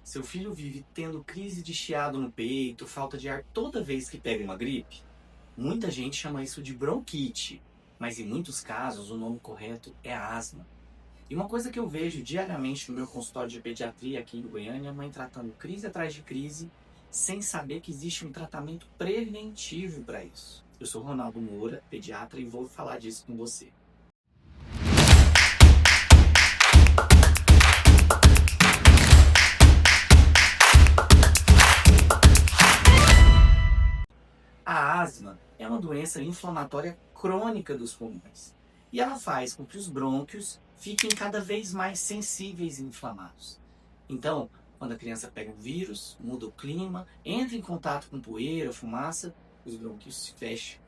Seu filho vive tendo crise de chiado no peito, falta de ar toda vez que pega uma gripe? Muita gente chama isso de bronquite, mas em muitos casos o nome correto é asma. E uma coisa que eu vejo diariamente no meu consultório de pediatria aqui em Goiânia é a mãe tratando crise atrás de crise, sem saber que existe um tratamento preventivo para isso. Eu sou Ronaldo Moura, pediatra, e vou falar disso com você. A asma é uma doença inflamatória crônica dos pulmões e ela faz com que os brônquios fiquem cada vez mais sensíveis e inflamados. Então, quando a criança pega um vírus, muda o clima, entra em contato com poeira, fumaça, os brônquios se fecham.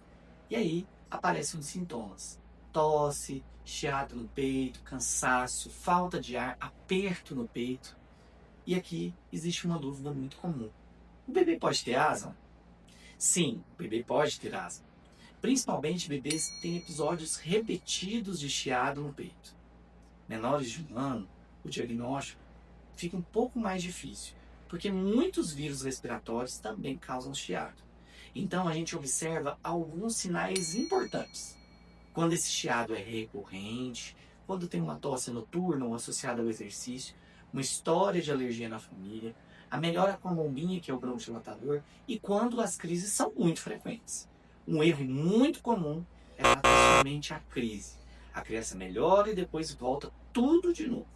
E aí aparecem os sintomas: tosse, chiado no peito, cansaço, falta de ar, aperto no peito. E aqui existe uma dúvida muito comum: o bebê pode ter asma? Sim, o bebê pode ter asma. Principalmente bebês que têm episódios repetidos de chiado no peito. Menores de 1 ano, o diagnóstico fica um pouco mais difícil, porque muitos vírus respiratórios também causam chiado. Então a gente observa alguns sinais importantes. Quando esse chiado é recorrente, quando tem uma tosse noturna ou associada ao exercício, uma história de alergia na família, a melhora com a bombinha, que é o bronquodilatador, e quando as crises são muito frequentes. Um erro muito comum é tratar somente a crise. A criança melhora e depois volta tudo de novo.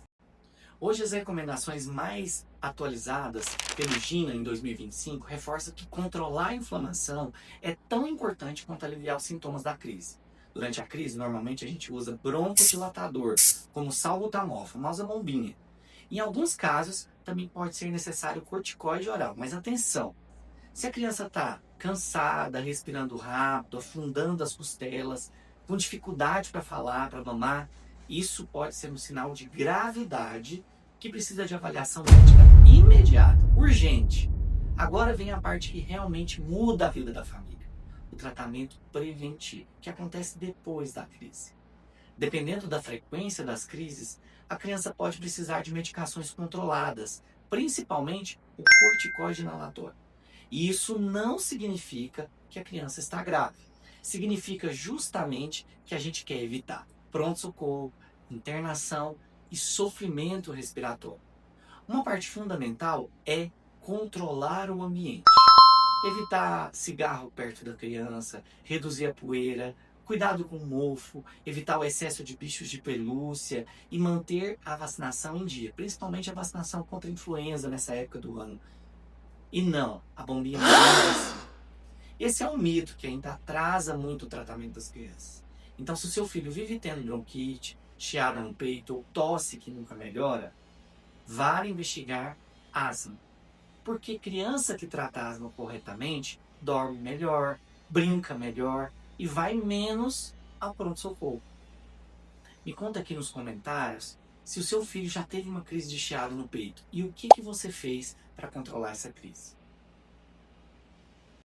Hoje as recomendações mais atualizadas pelo GINA em 2025 reforçam que controlar a inflamação é tão importante quanto aliviar os sintomas da crise. Durante a crise, normalmente a gente usa broncodilatador, como salbutamol, a famosa bombinha. Em alguns casos, também pode ser necessário corticoide oral, mas atenção! Se a criança está cansada, respirando rápido, afundando as costelas, com dificuldade para falar, para mamar, isso pode ser um sinal de gravidade que precisa de avaliação médica imediata, urgente. Agora vem a parte que realmente muda a vida da família: o tratamento preventivo, que acontece depois da crise. Dependendo da frequência das crises, a criança pode precisar de medicações controladas, principalmente o corticoide inalatório. E isso não significa que a criança está grave. Significa justamente que a gente quer evitar pronto-socorro, internação e sofrimento respiratório. Uma parte fundamental é controlar o ambiente. Evitar cigarro perto da criança, reduzir a poeira, cuidado com o mofo, evitar o excesso de bichos de pelúcia e manter a vacinação em dia, principalmente a vacinação contra a influenza nessa época do ano. E não, a bombinha não é assim. Esse é um mito que ainda atrasa muito o tratamento das crianças. Então, se o seu filho vive tendo bronquite, chiado no peito ou tosse que nunca melhora, vale investigar asma. Porque criança que trata asma corretamente dorme melhor, brinca melhor e vai menos ao pronto-socorro. Me conta aqui nos comentários se o seu filho já teve uma crise de chiado no peito e o que você fez para controlar essa crise.